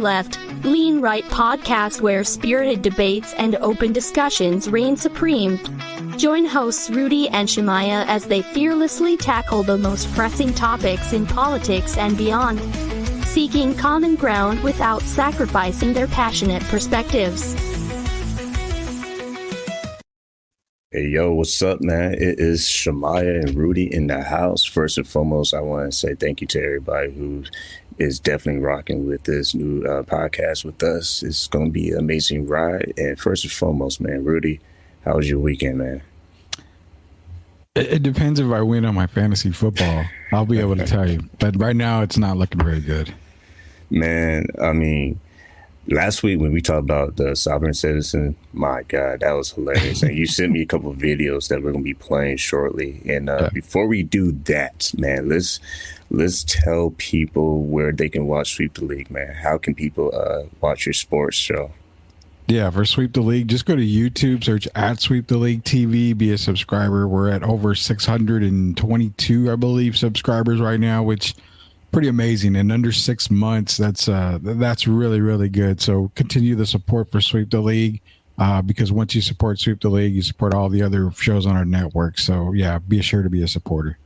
Left, Lean Right podcast where spirited debates and open discussions reign supreme. Join hosts Rudy and Shemaiah as they fearlessly tackle the most pressing topics in politics and beyond, seeking common ground without sacrificing their passionate perspectives. Hey, yo, what's up, man? It is Shemaiah and Rudy in the house. First and foremost, I want to say thank you to everybody who is definitely rocking with this new podcast with us. It's going to be an amazing ride. And first and foremost, man, Rudy, how was your weekend, man? It depends if I win on my fantasy football. I'll be able to tell you. But right now, it's not looking very good. Man, I mean, last week when we talked about the sovereign citizen, my God, that was hilarious. And you sent me a couple of videos that we're going to be playing shortly. And before we do that, man, let's tell people where they can watch Sweep the League, man. How can people watch your sports show? Yeah, for Sweep the League, just go to YouTube, search at Sweep the League TV, be a subscriber. We're at over 622, I believe, subscribers right now, which pretty amazing. In under 6 months, that's really, really good. So continue the support for Sweep the League, because once you support Sweep the League, you support all the other shows on our network. So yeah, be sure to be a supporter.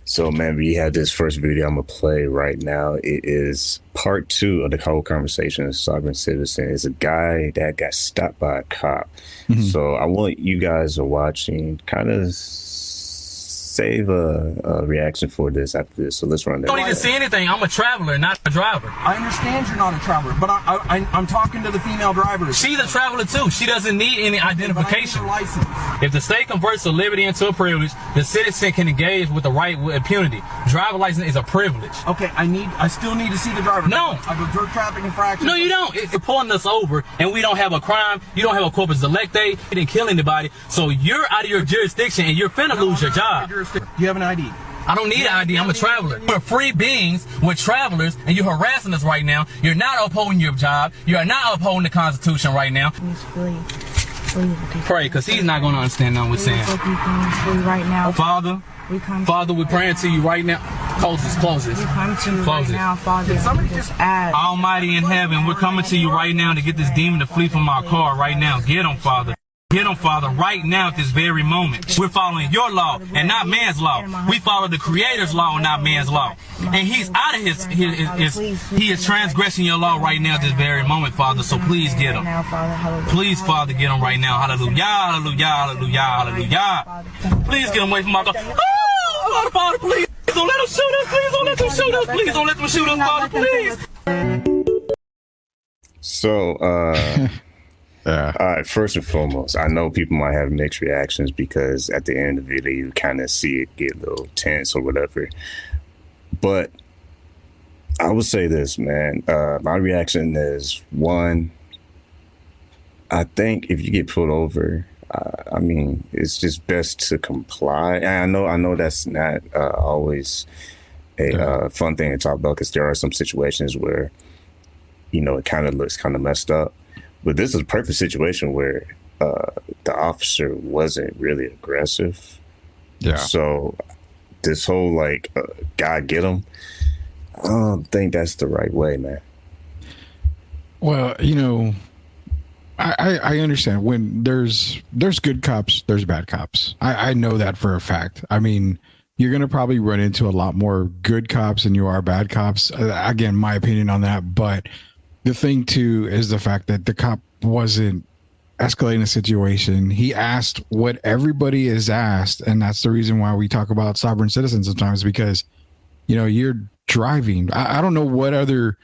So, man, we have this first video I'm going to play right now. It is part 2 of the whole conversation of sovereign citizen. It's a guy that got stopped by a cop. Mm-hmm. So I want you guys are watching kind of save a reaction for this after this. So let's run that. Don't even see anything. I'm a traveler, not a driver. I understand you're not a traveler, but I'm talking to the female driver. She's a traveler too. She doesn't need any identification. License. If the state converts a liberty into a privilege, the citizen can engage with the right with impunity. Driver license is a privilege. Okay, I still need to see the driver. No. I go drug traffic infraction. No, you don't. It's pulling us over, and we don't have a crime. You don't have a corpus delicti. You didn't kill anybody. So you're out of your jurisdiction, and you're finna lose your job. Do you have an ID? I don't need an ID. I'm a traveler. We're free beings. We're travelers, and you're harassing us right now. You're not upholding your job. You are not upholding the Constitution right now. Please. Pray, because he's not going to understand what we're saying. Right now. Father, we're praying to you right now. Close this. We come to you right now, Father. Somebody just add. Almighty in heaven, we're coming to you right now to get this demon to flee from our car right now. Get him, Father. Get him, Father, right now at this very moment. We're following your law and not man's law. We follow the Creator's law and not man's law. And he's out of he is transgressing your law right now at this very moment, Father. So please get him. Please, Father, get him right now. Hallelujah, hallelujah, hallelujah, hallelujah. Please get him away from our car. Oh, Father, please. Don't let them shoot us. Please don't let them shoot us. Please don't let them shoot us, Father, please. So, all right, first and foremost, I know people might have mixed reactions because at the end of the video, you kind of see it get a little tense or whatever. But I would say this, man. My reaction is, one, I think if you get pulled over, I mean, it's just best to comply. And I know that's not always a fun thing to talk about because there are some situations where, you know, it kind of looks kind of messed up. But this is a perfect situation where the officer wasn't really aggressive. Yeah. So this whole God get him, I don't think that's the right way, man. Well, you know, I understand when there's good cops, there's bad cops. I know that for a fact. I mean, you're going to probably run into a lot more good cops than you are bad cops. Again, my opinion on that. But the thing, too, is the fact that the cop wasn't escalating the situation. He asked what everybody is asked. And that's the reason why we talk about sovereign citizens sometimes, because, you know, you're driving. I don't know what other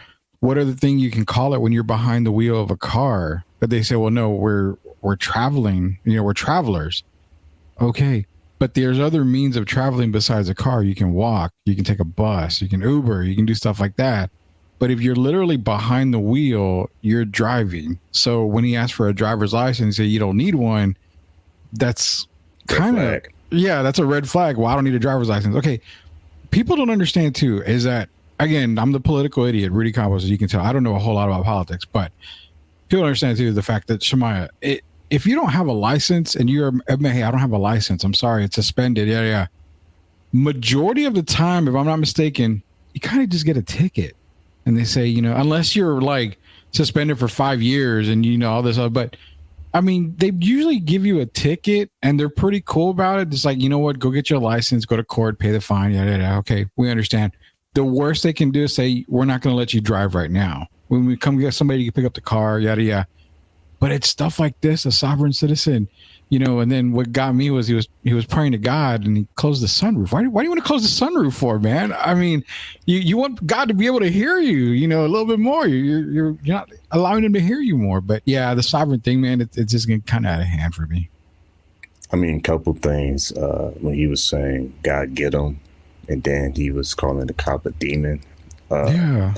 thing you can call it when you're behind the wheel of a car. But they say, well, no, we're traveling. You know, we're travelers. Okay. But there's other means of traveling besides a car. You can walk. You can take a bus. You can Uber. You can do stuff like that. But if you're literally behind the wheel, you're driving. So when he asked for a driver's license, you don't need one. That's kind of, that's a red flag. Well, I don't need a driver's license. Okay. People don't understand too, is that, again, I'm the political idiot, Rudy Campos, as you can tell. I don't know a whole lot about politics, but people understand too the fact that, Shemaiah, if you don't have a license and you're, hey, I don't have a license, I'm sorry, it's suspended. Yeah. Majority of the time, if I'm not mistaken, you kind of just get a ticket. and they say, you know, unless you're like suspended for 5 years and you know all this other, but I mean, they usually give you a ticket and they're pretty cool about it. It's like, you know what, go get your license, go to court, pay the fine. Yeah. Okay, we understand. The worst they can do is say, we're not going to let you drive right now. When we come get somebody to pick up the car, yada, yada. But it's stuff like this, a sovereign citizen, you know, and then what got me was he was praying to God and he closed the sunroof. Why do you want to close the sunroof for, man? I mean, you want God to be able to hear you, you know, a little bit more. You're not allowing him to hear you more. But yeah, the sovereign thing, man, it's just getting kind of out of hand for me. I mean, a couple things when he was saying, God get him, and then he was calling the cop a demon. Yeah.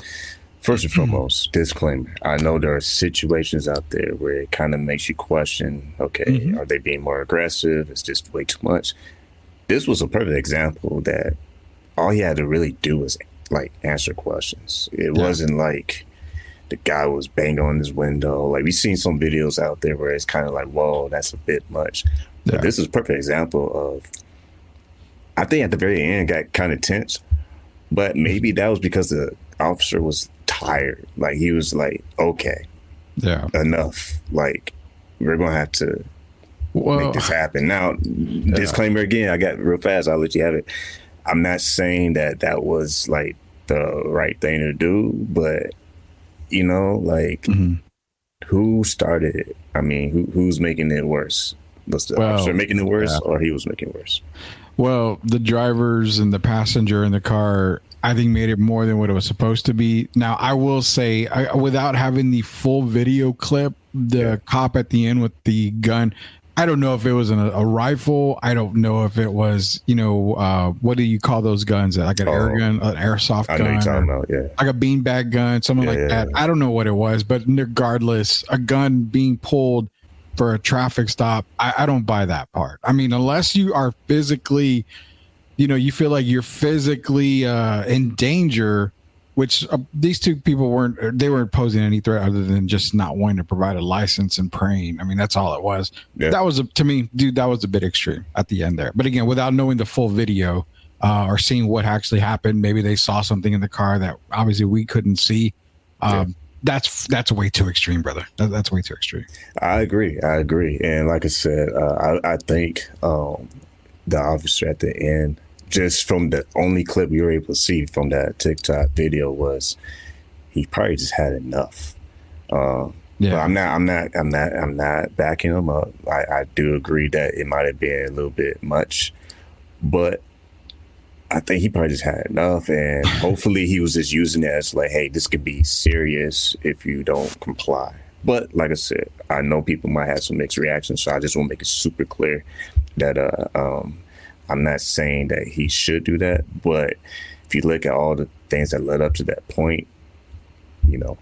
First and foremost, disclaimer. I know there are situations out there where it kind of makes you question, okay, are they being more aggressive? It's just way too much. This was a perfect example that all he had to really do was like answer questions. It wasn't like the guy was banging on his window. Like we've seen some videos out there where it's kind of like, whoa, that's a bit much. But this is a perfect example of, I think at the very end got kind of tense, but maybe that was because the officer was tired. Like he was like, okay, enough. Like we're gonna have to make this happen. Now, disclaimer again, I got real fast, I'll let you have it. I'm not saying that was like the right thing to do, but you know, like who started it? I mean, who's making it worse? Was the officer making it worse or he was making it worse? Well, the drivers and the passenger in the car, I think, made it more than what it was supposed to be. Now, I will say, without having the full video clip, the cop at the end with the gun, I don't know if it was a rifle. I don't know if it was, you know, what do you call those guns? Like an air gun, an airsoft gun, I know you're talking about, like a beanbag gun, something like that. I don't know what it was, but regardless, a gun being pulled for a traffic stop, I don't buy that part. I mean, unless you are physically, you know, you feel like you're physically in danger, which these two people weren't posing any threat other than just not wanting to provide a license and praying. I mean, that's all it was. That was, to me, dude, that was a bit extreme at the end there. But again, without knowing the full video or seeing what actually happened, maybe they saw something in the car that obviously we couldn't see. That's way too extreme, brother. That's way too extreme. I agree. And like I said, I think the officer at the end, just from the only clip we were able to see from that TikTok video, was he probably just had enough. But I'm not backing him up. I do agree that it might have been a little bit much, but I think he probably just had enough, and hopefully he was just using it as like, hey, this could be serious if you don't comply. But like I said, I know people might have some mixed reactions, so I just want to make it super clear that I'm not saying that he should do that, but if you look at all the things that led up to that point, you know,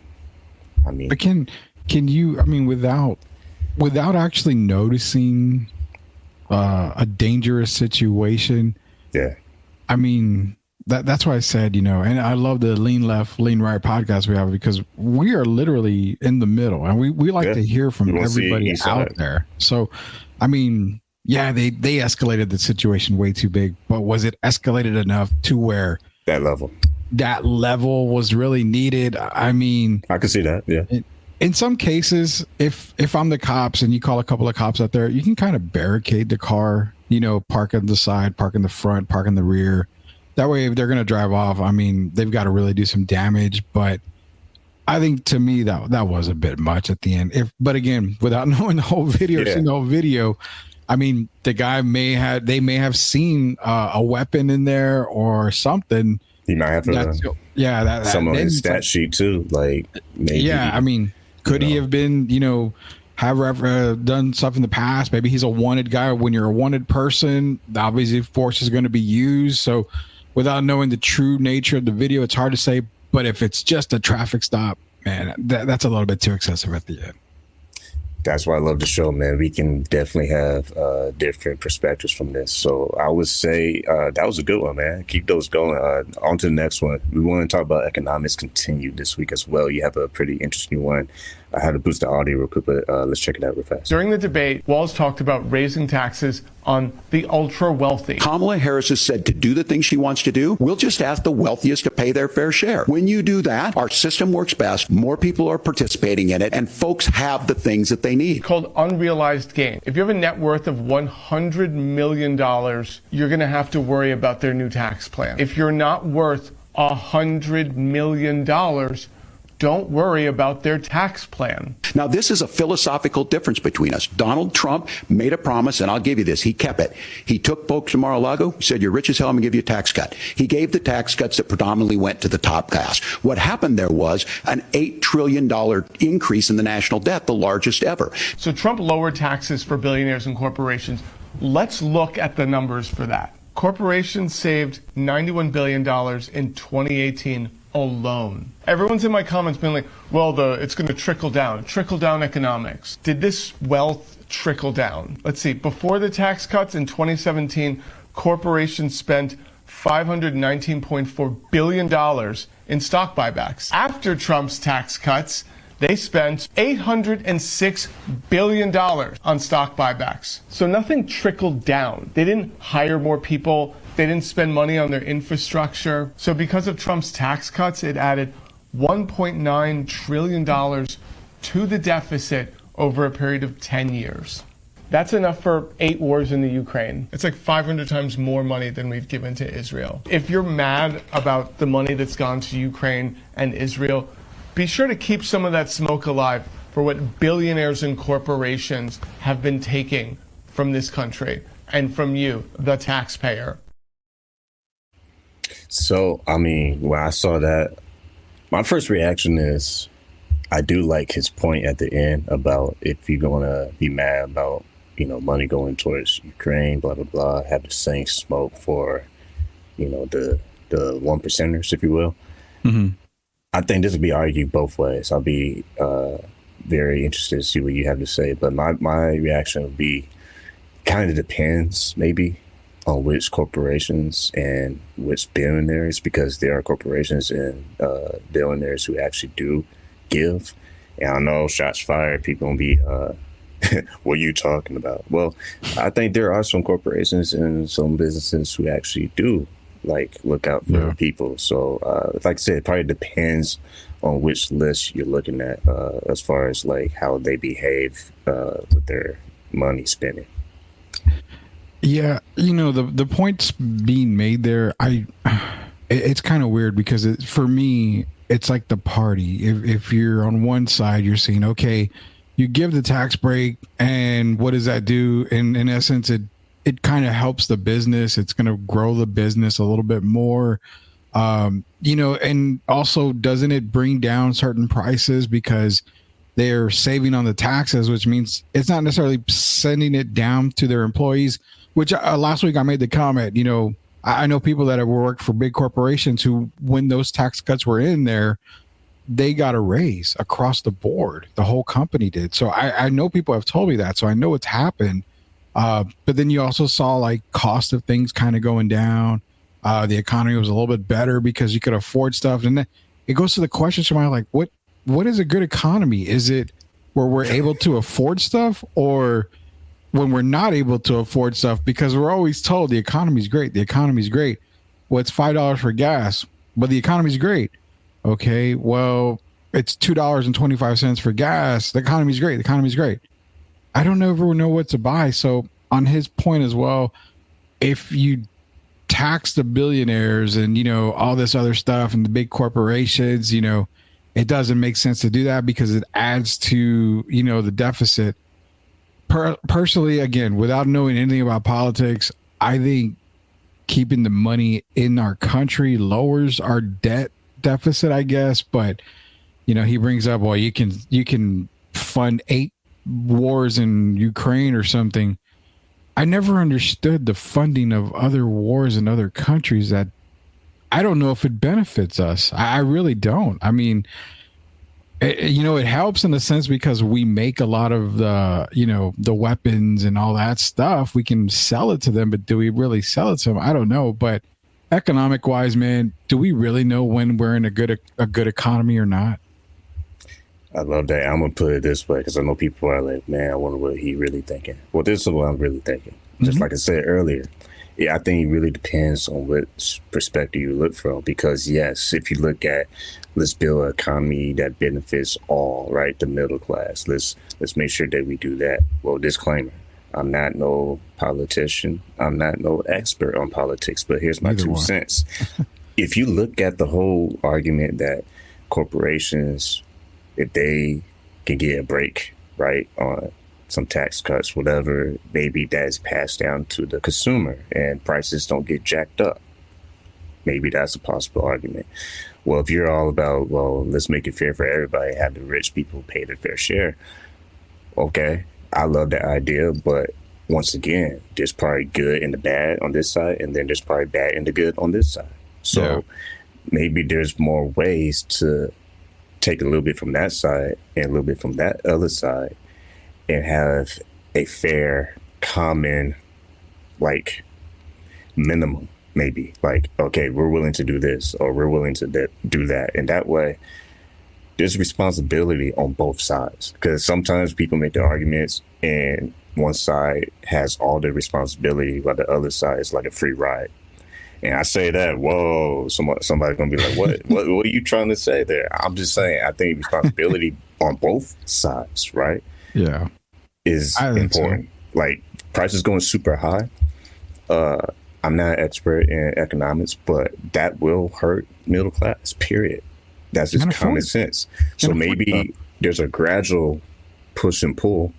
I mean, but can you? I mean, without actually noticing a dangerous situation, I mean, that's why I said, you know, and I love the Lean Left, Lean Right podcast we have, because we are literally in the middle, and we like to hear from everybody out there. So, I mean, yeah, they escalated the situation way too big, but was it escalated enough to where that level was really needed? I mean, I could see that. Yeah. In some cases, if I'm the cops and you call a couple of cops out there, you can kind of barricade the car, you know, park on the side, park in the front, park in the rear. That way, if they're going to drive off, I mean, they've got to really do some damage. But I think, to me, that was a bit much at the end. But again, without knowing the whole video, seeing the whole video, I mean, the guy may have seen a weapon in there or something. He might have some on his stat sheet too. Like, maybe. Yeah, I mean, could he have been, you know, have done stuff in the past? Maybe he's a wanted guy. When you're a wanted person, obviously force is going to be used. So without knowing the true nature of the video, it's hard to say. But if it's just a traffic stop, man, that's a little bit too excessive at the end. That's why I love the show, man. We can definitely have different perspectives from this. So I would say that was a good one, man. Keep those going. On to the next one. We want to talk about economics continued this week as well. You have a pretty interesting one. I had to boost the audio real quick, but let's check it out real fast. During the debate, Walz talked about raising taxes on the ultra wealthy. Kamala Harris has said to do the things she wants to do, we'll just ask the wealthiest to pay their fair share. When you do that, our system works best, more people are participating in it, and folks have the things that they need. Called unrealized gain. If you have a net worth of $100 million, you're going to have to worry about their new tax plan. If you're not worth $100 million, don't worry about their tax plan. Now, this is a philosophical difference between us. Donald Trump made a promise, and I'll give you this. He kept it. He took folks to Mar-a-Lago, said, you're rich as hell, I'm going to give you a tax cut. He gave the tax cuts that predominantly went to the top class. What happened there was an $8 trillion increase in the national debt, the largest ever. So Trump lowered taxes for billionaires and corporations. Let's look at the numbers for that. Corporations saved $91 billion in 2018 alone. Everyone's in my comments been like, well, it's going to trickle down economics. Did this wealth trickle down? Let's see. Before the tax cuts in 2017, corporations spent $519.4 billion in stock buybacks. After Trump's tax cuts, they spent $806 billion on stock buybacks. So nothing trickled down. They didn't hire more people. They didn't spend money on their infrastructure. So because of Trump's tax cuts, it added $1.9 trillion to the deficit over a period of 10 years. That's enough for 8 wars in the Ukraine. It's like 500 times more money than we've given to Israel. If you're mad about the money that's gone to Ukraine and Israel, be sure to keep some of that smoke alive for what billionaires and corporations have been taking from this country and from you, the taxpayer. So, I mean, when I saw that, my first reaction is I do like his point at the end about if you're going to be mad about, money going towards Ukraine, blah, blah, blah, have the same smoke for, the one percenters, if you will. Mm-hmm. I think this will be argued both ways. I'll be very interested to see what you have to say. But my reaction would be kind of depends maybe on which corporations and which billionaires, because there are corporations and billionaires who actually do give. And I know shots fired, people gonna be, what are you talking about? Well, I think there are some corporations and some businesses who actually do look out for people. So like I said, it probably depends on which list you're looking at as far as how they behave with their money spending. Yeah, the points being made there, it's kind of weird because for me, it's like the party. If you're on one side, you're saying, okay, you give the tax break, and what does that do? In essence, it kind of helps the business. It's going to grow the business a little bit more, and also doesn't it bring down certain prices because they're saving on the taxes, which means it's not necessarily sending it down to their employees, which last week I made the comment, I know people that have worked for big corporations who, when those tax cuts were in there, they got a raise across the board. The whole company did. So I know people have told me that. So I know it's happened. But then you also saw cost of things kind of going down. The economy was a little bit better because you could afford stuff. And then it goes to the question, Shemaiah, what is a good economy? Is it where we're able to afford stuff, or when we're not able to afford stuff? Because we're always told the economy's great. The economy's great. Well, it's $5 for gas, but the economy's great. Okay, well, it's $2.25 for gas. The economy's great. The economy's great. I don't ever know what to buy. So on his point as well, if you tax the billionaires and, all this other stuff and the big corporations, it doesn't make sense to do that because it adds to, the deficit. Personally, again, without knowing anything about politics, I think keeping the money in our country lowers our debt deficit, I guess. But, he brings up, well, you can fund 8 wars in Ukraine or something. I never understood the funding of other wars in other countries. That I don't know if it benefits us. I really don't. I mean, it helps in a sense because we make a lot of the weapons and all that stuff. We can sell it to them, but do we really sell it to them? I don't know. But economic wise, man, do we really know when we're in a good economy or not? I love that. I'm gonna put it this way because I know people are like, man, I wonder what he really thinking. Well, this is what I'm really thinking. Just like I said earlier, I think it really depends on what perspective you look from. Because yes, if you look at, let's build an economy that benefits all, right? The middle class. Let's make sure that we do that. Well, disclaimer: I'm not no politician. I'm not no expert on politics. But here's my 2 cents. If you look at the whole argument that corporations, if they can get a break, right, on some tax cuts, whatever, maybe that's passed down to the consumer and prices don't get jacked up. Maybe that's a possible argument. Well, if you're all about, well, let's make it fair for everybody, have the rich people pay their fair share. Okay, I love that idea, but once again, there's probably good and the bad on this side, and then there's probably bad and the good on this side. So maybe there's more ways to take a little bit from that side and a little bit from that other side and have a fair, common, like, minimum, maybe. Like, okay, we're willing to do this or we're willing to do that. And that way, there's responsibility on both sides. Because sometimes people make the arguments and one side has all the responsibility while the other side is like a free ride. And I say that, whoa, somebody's going to be like, what are you trying to say there? I'm just saying, I think responsibility on both sides, right? Yeah. Is important. So. Like, prices going super high. I'm not an expert in economics, but that will hurt middle class, period. That's just common sense. So maybe there's a gradual push and pull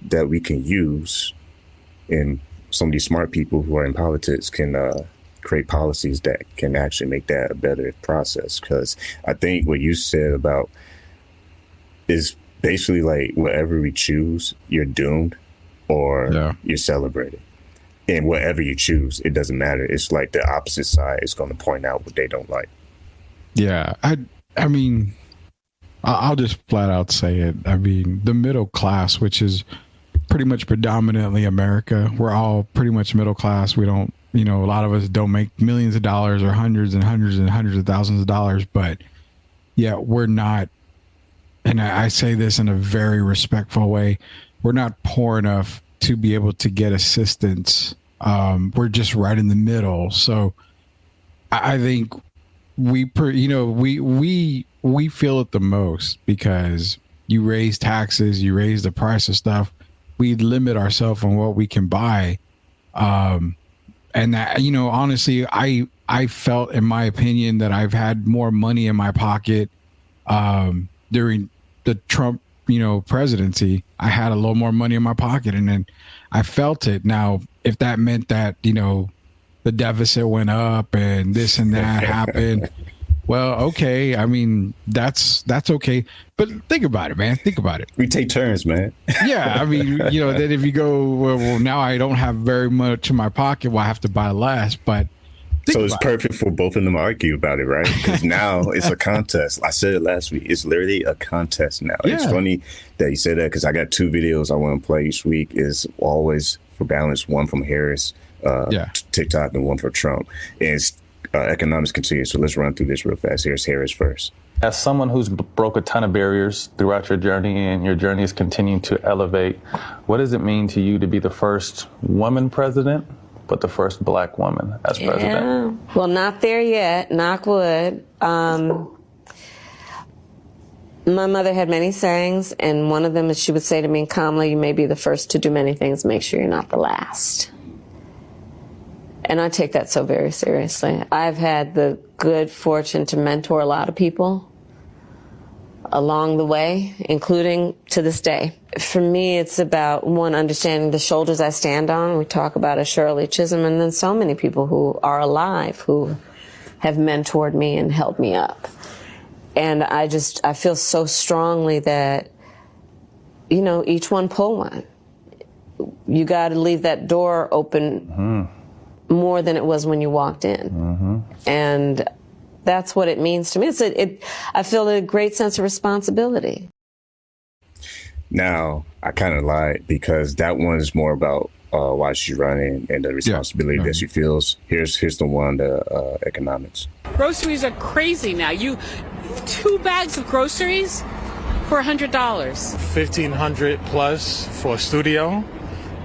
that we can use, and some of these smart people who are in politics can create policies that can actually make that a better process. Because I think what you said about is basically like whatever we choose, you're doomed or you're celebrated. And whatever you choose, it doesn't matter. It's like the opposite side is going to point out what they don't like. Yeah, I mean, I'll just flat out say it. I mean, the middle class, which is pretty much predominantly America, we're all pretty much middle class. We don't, a lot of us don't make millions of dollars or hundreds and hundreds and hundreds of thousands of dollars, but we're not, and I say this in a very respectful way, we're not poor enough to be able to get assistance. We're just right in the middle. So I think we feel it the most because you raise taxes, you raise the price of stuff. We limit ourselves on what we can buy. And that, honestly, I felt, in my opinion, that I've had more money in my pocket during the Trump, presidency. I had a little more money in my pocket, and then I felt it. Now, if that meant that, the deficit went up and this and that happened, well, okay. I mean, that's okay. But think about it, man. Think about it. We take turns, man. Yeah. I mean, that if you go, well, now I don't have very much in my pocket, well, I have to buy less. But so it's perfect for both of them to argue about it, right? Because now it's a contest. I said it last week. It's literally a contest now. Yeah. It's funny that you said that because I got 2 videos I want to play each week. Is always for balance, one from Harris, TikTok, and one for Trump. And it's economics continues. So let's run through this real fast. Here's Harris first. As someone who's broke a ton of barriers throughout your journey, and your journey is continuing to elevate, what does it mean to you to be the first woman president, but the first Black woman as president? Well, not there yet, knock wood. My mother had many sayings, and one of them is she would say to me, Kamala, you may be the first to do many things, make sure you're not the last. And I take that so very seriously. I've had the good fortune to mentor a lot of people along the way, including to this day. For me, it's about, one, understanding the shoulders I stand on. We talk about a Shirley Chisholm, and then so many people who are alive who have mentored me and held me up. And I feel so strongly that, each one pull one. You got to leave that door open more than it was when you walked in. And That's what it means to me. I feel a great sense of responsibility. Now, I kind of lied because that one is more about why she's running and the responsibility that she feels. Here's the one, the economics. Groceries are crazy now. 2 bags of groceries for $100. $1,500 plus for a studio,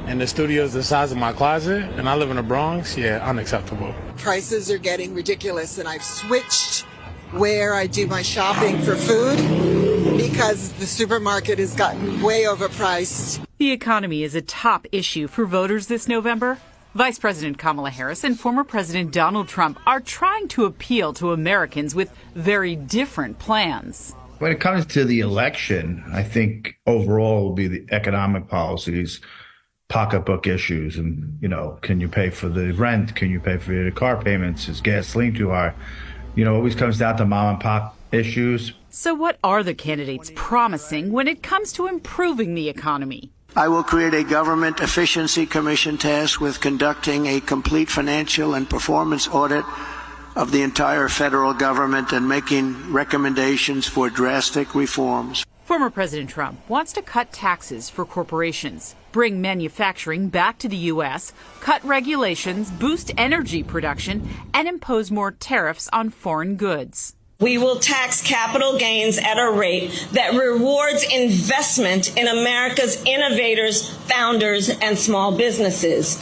and the studio is the size of my closet, and I live in the Bronx. Yeah, unacceptable. Prices are getting ridiculous, and I've switched where I do my shopping for food because the supermarket has gotten way overpriced. The economy is a top issue for voters this November. Vice President Kamala Harris and former President Donald Trump are trying to appeal to Americans with very different plans. When it comes to the election, I think overall will be the economic policies, pocketbook issues, and, can you pay for the rent? Can you pay for your car payments? Is gasoline too high? It always comes down to mom and pop issues. So what are the candidates promising when it comes to improving the economy? I will create a government efficiency commission tasked with conducting a complete financial and performance audit of the entire federal government and making recommendations for drastic reforms. Former President Trump wants to cut taxes for corporations, bring manufacturing back to the U.S., cut regulations, boost energy production, and impose more tariffs on foreign goods. We will tax capital gains at a rate that rewards investment in America's innovators, founders, and small businesses.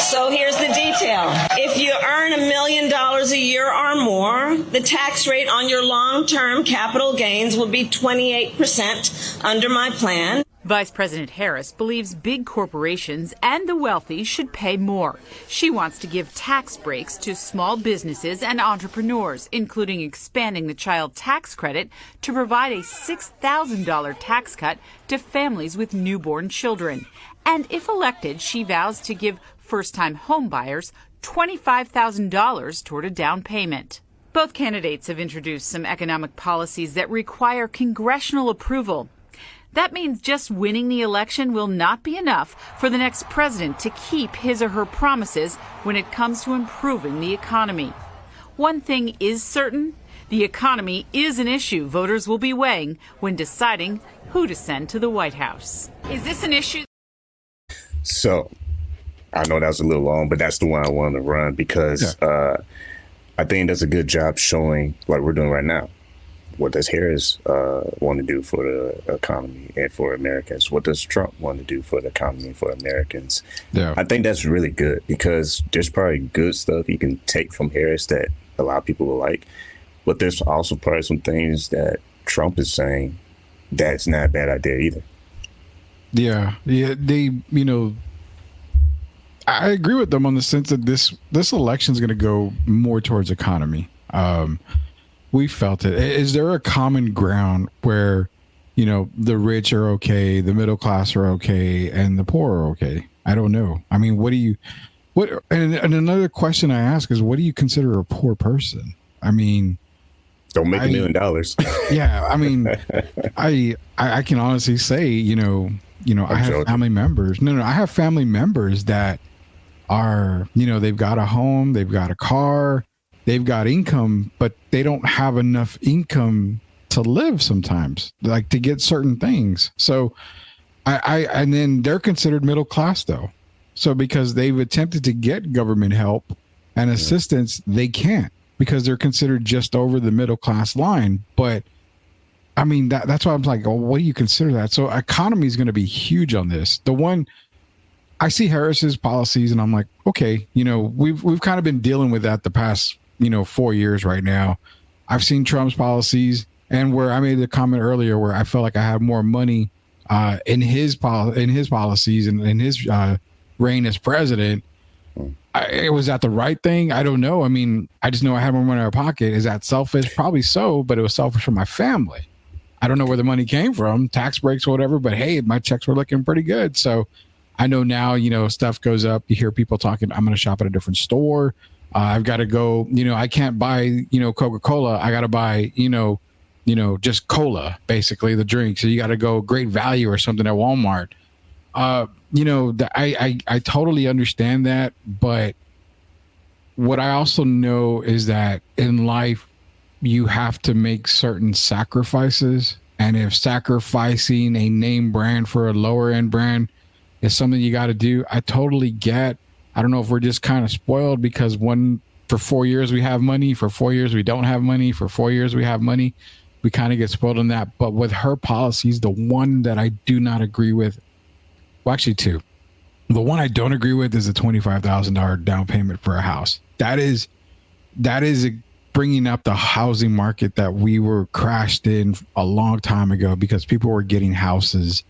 So here's the detail. If you earn $1 million a year or more, the tax rate on your long-term capital gains will be 28% under my plan. Vice President Harris believes big corporations and the wealthy should pay more. She wants to give tax breaks to small businesses and entrepreneurs, including expanding the child tax credit to provide a $6,000 tax cut to families with newborn children. And if elected, she vows to give first-time homebuyers $25,000 toward a down payment. Both candidates have introduced some economic policies that require congressional approval. That means just winning the election will not be enough for the next president to keep his or her promises when it comes to improving the economy. One thing is certain, the economy is an issue voters will be weighing when deciding who to send to the White House. Is this an issue? So, I know that was a little long, but that's the one I wanted to run because I think that's a good job showing, like we're doing right now, what does Harris want to do for the economy and for Americans? What does Trump want to do for the economy and for Americans? Yeah. I think that's really good because there's probably good stuff you can take from Harris that a lot of people will like. But there's also probably some things that Trump is saying that's not a bad idea either. Yeah. They, I agree with them on the sense that this election is going to go more towards economy. We felt it. Is there a common ground where, the rich are okay, the middle class are okay, and the poor are okay? I don't know. I mean, and another question I ask is, what do you consider a poor person? I mean, don't make $1 million. Yeah. I mean, I can honestly say, I have family members. No, I have family members that are, they've got a home, they've got a car, they've got income, but they don't have enough income to live sometimes, like to get certain things. So and then they're considered middle class though. So because they've attempted to get government help and assistance, they can't because they're considered just over the middle class line. But I mean, that's why I'm like, oh, what do you consider that? So economy is going to be huge on this. The one I see Harris's policies and I'm like, okay, we've kind of been dealing with that the past 4 years right now. I've seen Trump's policies and where I made the comment earlier where I felt like I had more money in his policies and in his reign as president. Was that the right thing? I don't know. I mean, I just know I had more money in my pocket. Is that selfish? Probably so, but it was selfish for my family. I don't know where the money came from, tax breaks or whatever, but hey, my checks were looking pretty good. So I know now, stuff goes up. You hear people talking, I'm going to shop at a different store. I've got to go, I can't buy, Coca-Cola. I got to buy, just cola, basically the drink. So you got to go Great Value or something at Walmart. I totally understand that. But what I also know is that in life, you have to make certain sacrifices. And if sacrificing a name brand for a lower end brand is something you got to do, I totally get. I don't know if we're just kind of spoiled because for 4 years we have money, for 4 years we don't have money, for 4 years we have money. We kind of get spoiled on that. But with her policies, the one that I do not agree with, well, actually two. The one I don't agree with is a $25,000 down payment for a house. That is bringing up the housing market that we were crashed in a long time ago because people were getting houses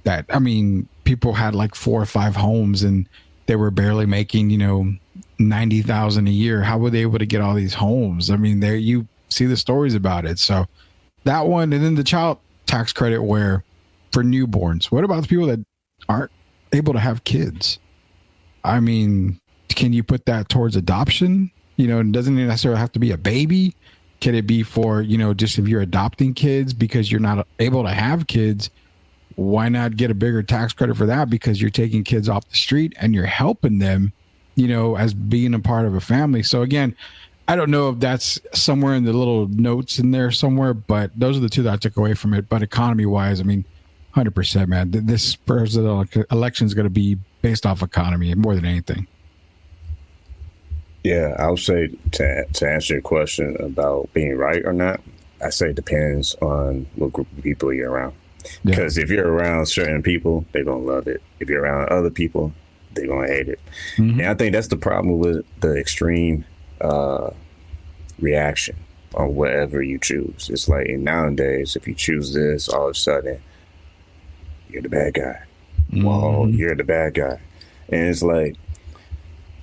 that, I mean, people had like 4 or 5 homes and they were barely making, $90,000 a year. How were they able to get all these homes? I mean, there you see the stories about it. So that one, and then the child tax credit where for newborns, what about the people that aren't able to have kids? I mean, can you put that towards adoption? Doesn't it necessarily have to be a baby? Can it be for, just if you're adopting kids because you're not able to have kids? Why not get a bigger tax credit for that? Because you're taking kids off the street and you're helping them, as being a part of a family. So again, I don't know if that's somewhere in the little notes in there somewhere, but those are the two that I took away from it. But economy wise, I mean, 100%, man. This presidential election is going to be based off economy more than anything. Yeah, I would say to answer your question about being right or not, I say it depends on what group of people you're around. Because if you're around certain people, they're going to love it. If you're around other people, they're going to hate it. Mm-hmm. And I think that's the problem with the extreme reaction on whatever you choose. It's like nowadays, if you choose this, all of a sudden, you're the bad guy. Mm-hmm. Whoa, you're the bad guy. And it's like,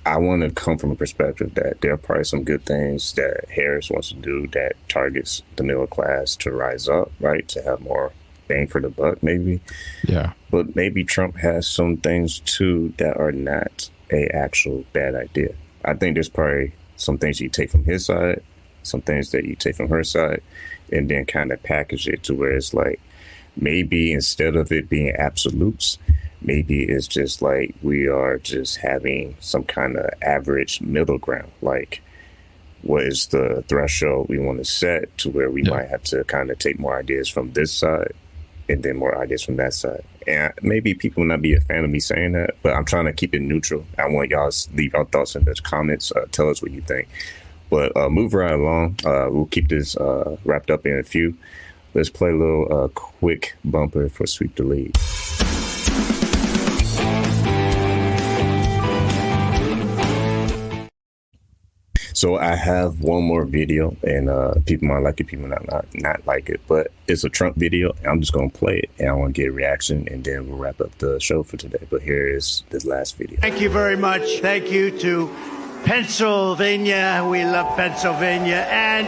I want to come from a perspective that there are probably some good things that Harris wants to do that targets the middle class to rise up, right? To have more bang for the buck, maybe. Yeah. But maybe Trump has some things too that are not a actual bad idea. I think there's probably some things you take from his side, some things that you take from her side, and then kind of package it to where it's like, maybe instead of it being absolutes, maybe it's just like we are just having some kind of average middle ground. Like, what is the threshold we want to set to where we might have to kind of take more ideas from this side and then more ideas from that side. And maybe people will not be a fan of me saying that, but I'm trying to keep it neutral. I want y'all to leave your thoughts in the comments. Tell us what you think. But move right along. We'll keep this wrapped up in a few. Let's play a little quick bumper for Sweep the Lead. So I have one more video, and people might like it, people not like it, but it's a Trump video. And I'm just going to play it, and I want to get a reaction, and then we'll wrap up the show for today. But here is this last video. Thank you very much. Thank you to Pennsylvania. We love Pennsylvania. And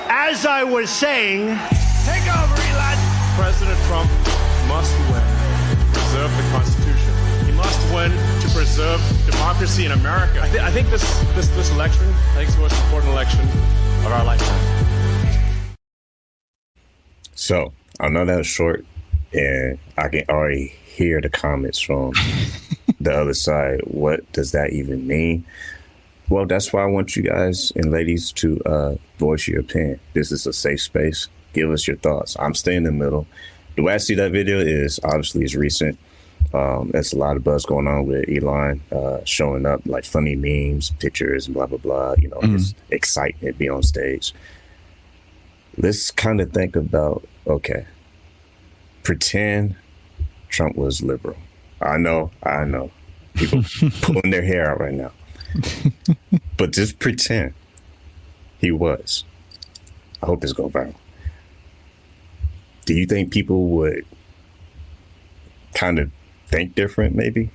as I was saying, take over, Elon. President Trump must win, preserve the Constitution. He must win to preserve democracy in America. I think this election, I think it's the most important election of our lifetime. So I know that was short, and I can already hear the comments from the other side. What does that even mean? Well, that's why I want you guys and ladies to voice your opinion. This is a safe space. Give us your thoughts. I'm staying in the middle. The way I see that video is obviously it's recent. There's a lot of buzz going on with Elon showing up, like funny memes, pictures, and blah, blah, blah. His excitement being on stage. Let's kind of think about, okay, pretend Trump was liberal. I know. People pulling their hair out right now. But just pretend he was. I hope this goes viral. Do you think people would kind of think different, maybe?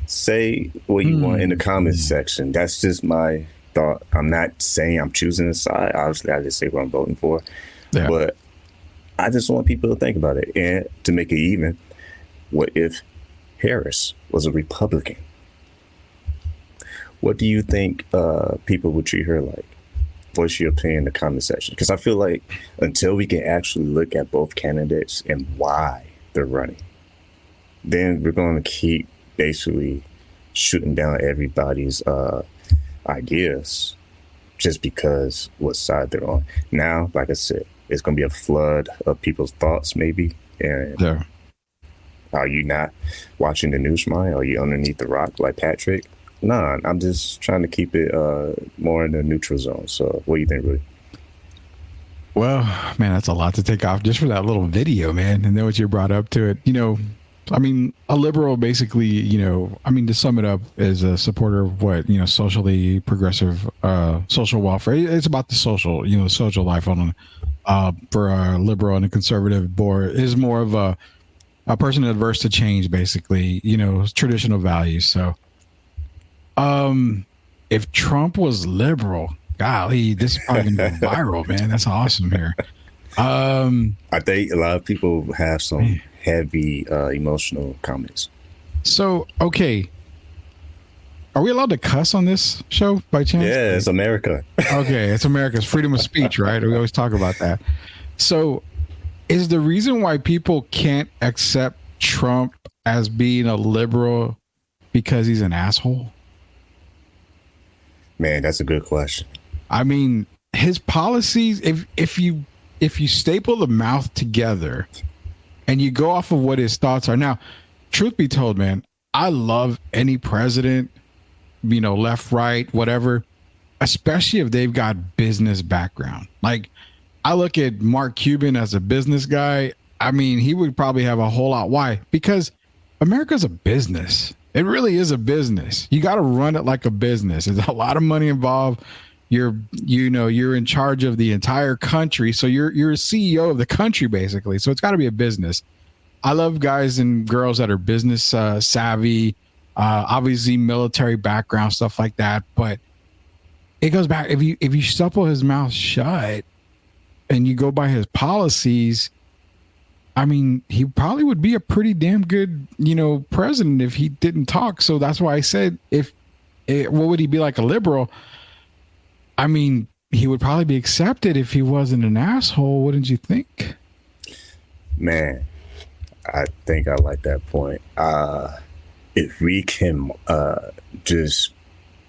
Say what you want in the comments section. That's just my thought. I'm not saying I'm choosing a side. Obviously, I just say what I'm voting for. Yeah. But I just want people to think about it. And to make it even, what if Harris was a Republican? What do you think people would treat her like? Voice your opinion in the comment section. Because I feel like until we can actually look at both candidates and why they're running, then we're going to keep basically shooting down everybody's ideas just because what side they're on. Now, like I said, it's going to be a flood of people's thoughts maybe. And are you not watching the news, Shemaiah? Are you underneath the rock like Patrick? Nah, I'm just trying to keep it more in the neutral zone. So what do you think, Rudy? Well, man, that's a lot to take off just for that little video, man. And then what you brought up to it, I mean, a liberal basically, to sum it up, is a supporter of what, socially progressive, social welfare. It's about the social, the social life on for a liberal and a conservative board is more of a person adverse to change, basically, traditional values. So, if Trump was liberal, golly, this is probably going to go viral, man. That's awesome here. I think a lot of people have some heavy emotional comments. So, okay. Are we allowed to cuss on this show by chance? Yeah, it's America. Okay, it's America's freedom of speech, right? We always talk about that. So, is the reason why people can't accept Trump as being a liberal because he's an asshole? Man, that's a good question. I mean, his policies, if you staple the mouth together and you go off of what his thoughts are. Now, truth be told, man, I love any president, left, right, whatever, especially if they've got business background. Like, I look at Mark Cuban as a business guy. I mean, he would probably have a whole lot. Why? Because America's a business. It really is a business. You got to run it like a business. There's a lot of money involved. You're in charge of the entire country. So you're a CEO of the country, basically. So it's got to be a business. I love guys and girls that are business savvy, obviously military background, stuff like that. But it goes back. If you supple his mouth shut and you go by his policies, I mean, he probably would be a pretty damn good, president if he didn't talk. So that's why I said, what would he be like a liberal? I mean, he would probably be accepted if he wasn't an asshole. Wouldn't you think? Man, I think I like that point. If we can just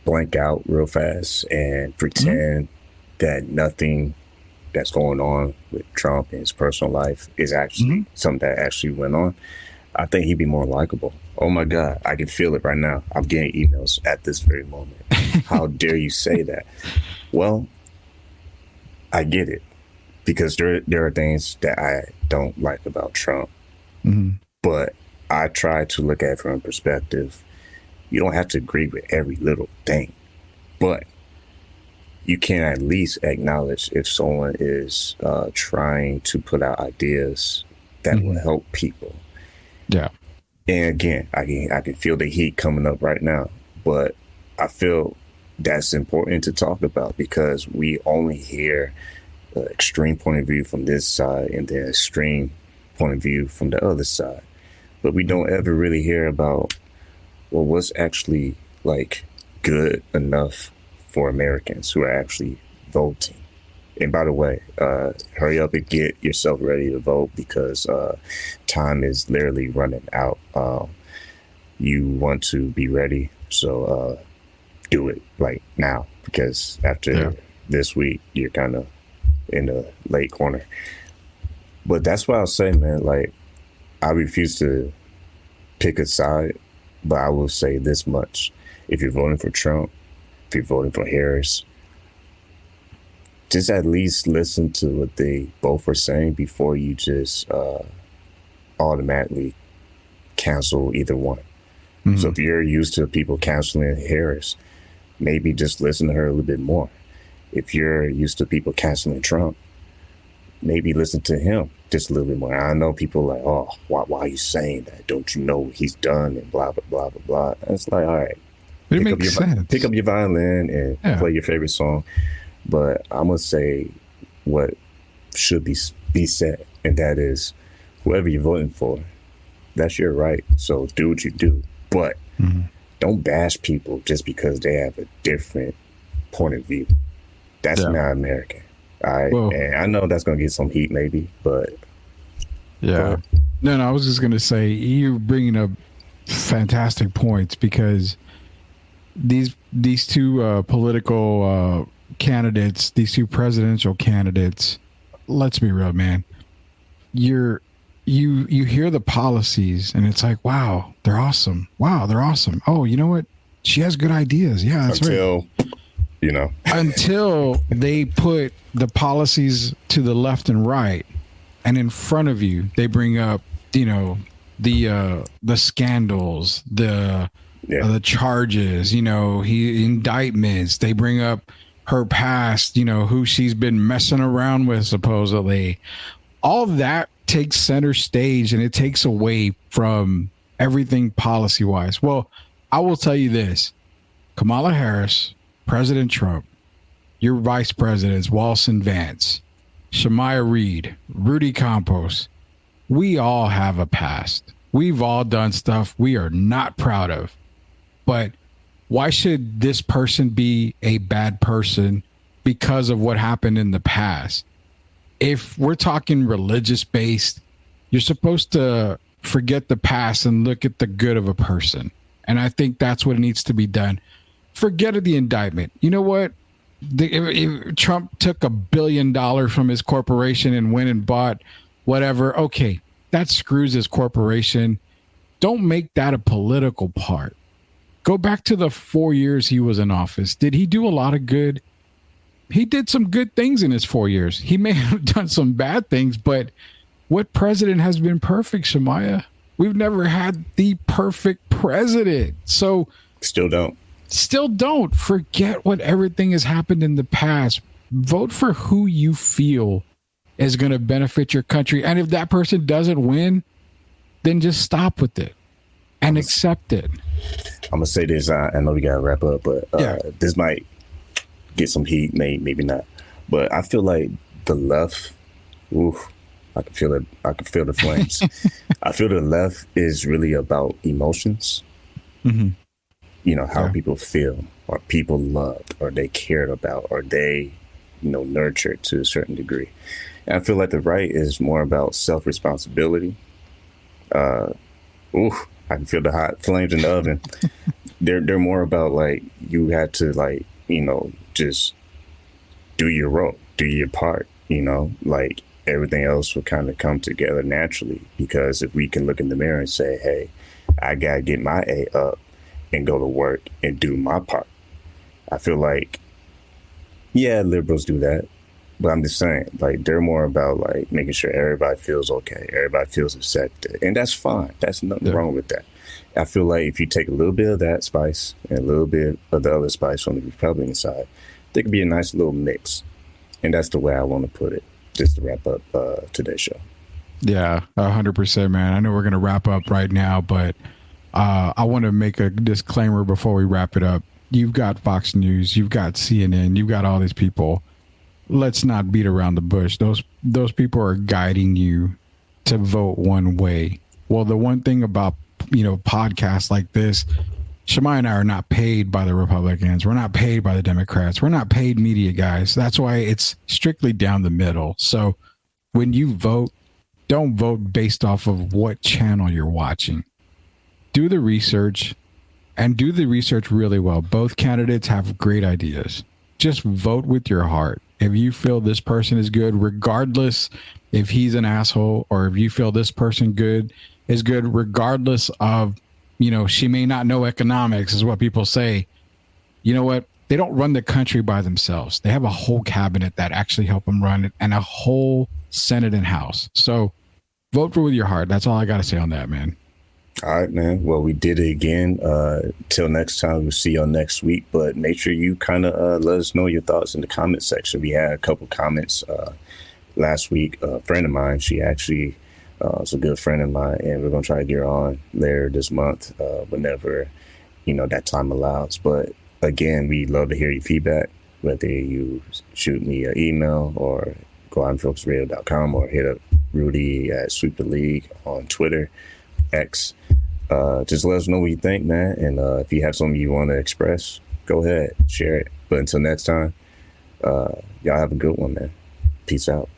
blank out real fast and pretend that nothing that's going on with Trump in his personal life is actually something that actually went on, I think he'd be more likable. Oh my God, I can feel it right now. I'm getting emails at this very moment. How dare you say that? Well, I get it, because there are things that I don't like about Trump, but I try to look at it from a perspective. You don't have to agree with every little thing, but you can at least acknowledge if someone is trying to put out ideas that will help people. Yeah. And again, I can feel the heat coming up right now, but I feel that's important to talk about, because we only hear the extreme point of view from this side and the extreme point of view from the other side. But we don't ever really hear about, well, what's actually like good enough for Americans who are actually voting. And by the way, hurry up and get yourself ready to vote, because time is literally running out. You want to be ready, so do it like now, because after this week, you're kind of in the late corner. But that's what I'll say, man. Like, I refuse to pick a side, but I will say this much. If you're voting for Trump, if you're voting for Harris, just at least listen to what they both are saying before you just automatically cancel either one. So if you're used to people canceling Harris, maybe just listen to her a little bit more. If you're used to people canceling Trump, maybe listen to him just a little bit more. I know people are like, oh, why are you saying that? Don't you know what he's done and blah, blah, blah, blah, blah. And it's like, all right. It makes sense. Pick up your violin and play your favorite song. But I'm going to say what should be said, and that is, whoever you're voting for, that's your right. So do what you do. But don't bash people just because they have a different point of view. That's not American. All right. Well, and I know that's going to get some heat maybe, but. Yeah. No, I was just going to say, you're bringing up fantastic points, because these these two political candidates, these two presidential candidates, let's be real, man. You hear the policies and it's like, wow, they're awesome. Wow, they're awesome. Oh, you know what? She has good ideas. Yeah, that's right. Until they put the policies to the left and right, and in front of you, they bring up, the scandals, the charges, indictments. They bring up her past, who she's been messing around with, supposedly. All that takes center stage, and it takes away from everything policy wise. Well, I will tell you this: Kamala Harris, President Trump, your vice presidents, Walz and Vance, Shemaiah Reed, Rudy Campos, we all have a past. We've all done stuff we are not proud of. But why should this person be a bad person because of what happened in the past? If we're talking religious based, you're supposed to forget the past and look at the good of a person. And I think that's what needs to be done. Forget the indictment. You know what? If Trump took $1 billion from his corporation and went and bought whatever, okay, that screws his corporation. Don't make that a political part. Go back to the 4 years he was in office. Did he do a lot of good? He did some good things in his 4 years. He may have done some bad things, but what president has been perfect, Shemaiah? We've never had the perfect president. So Still don't. Forget what everything has happened in the past. Vote for who you feel is going to benefit your country. And if that person doesn't win, then just stop with it and accept it. I'm going to say this. I know we got to wrap up, but this might get some heat, maybe not. But I feel like the left, I can feel it. I can feel the flames. I feel the left is really about emotions. Mm-hmm. How people feel, or people loved, or they cared about, or they, nurtured to a certain degree. And I feel like the right is more about self-responsibility. I can feel the hot flames in the oven. They're more about like, you had to like, just do your role, do your part, like everything else will kind of come together naturally. Because if we can look in the mirror and say, hey, I got to get my A up and go to work and do my part. I feel like, liberals do that. But I'm just saying, like, they're more about like making sure everybody feels okay, everybody feels accepted, and that's fine. That's nothing wrong with that. I feel like if you take a little bit of that spice and a little bit of the other spice from the Republican side, there could be a nice little mix, and that's the way I want to put it. Just to wrap up today's show. Yeah, 100%, man. I know we're gonna wrap up right now, but I want to make a disclaimer before we wrap it up. You've got Fox News, you've got CNN, you've got all these people. Let's not beat around the bush. Those people are guiding you to vote one way. Well, the one thing about, podcasts like this, Shemaiah and I are not paid by the Republicans. We're not paid by the Democrats. We're not paid media guys. That's why it's strictly down the middle. So when you vote, don't vote based off of what channel you're watching. Do the research, and do the research really well. Both candidates have great ideas. Just vote with your heart. If you feel this person is good, regardless if he's an asshole, or if you feel this person is good, regardless of, she may not know economics, is what people say. You know what? They don't run the country by themselves. They have a whole cabinet that actually help them run it, and a whole Senate and House. So vote for with your heart. That's all I got to say on that, man. All right, man. Well, we did it again. Till next time, we'll see you next week. But make sure you kind of let us know your thoughts in the comment section. We had a couple comments last week. A friend of mine, she actually is a good friend of mine, and we're going to try to get her on later this month whenever, that time allows. But again, we'd love to hear your feedback, whether you shoot me an email or go on focusradio.com or hit up Rudy at Sweep the League on Twitter, X. Just let us know what you think, man. And if you have something you want to express, go ahead, share it. But until next time, y'all have a good one, man. Peace out.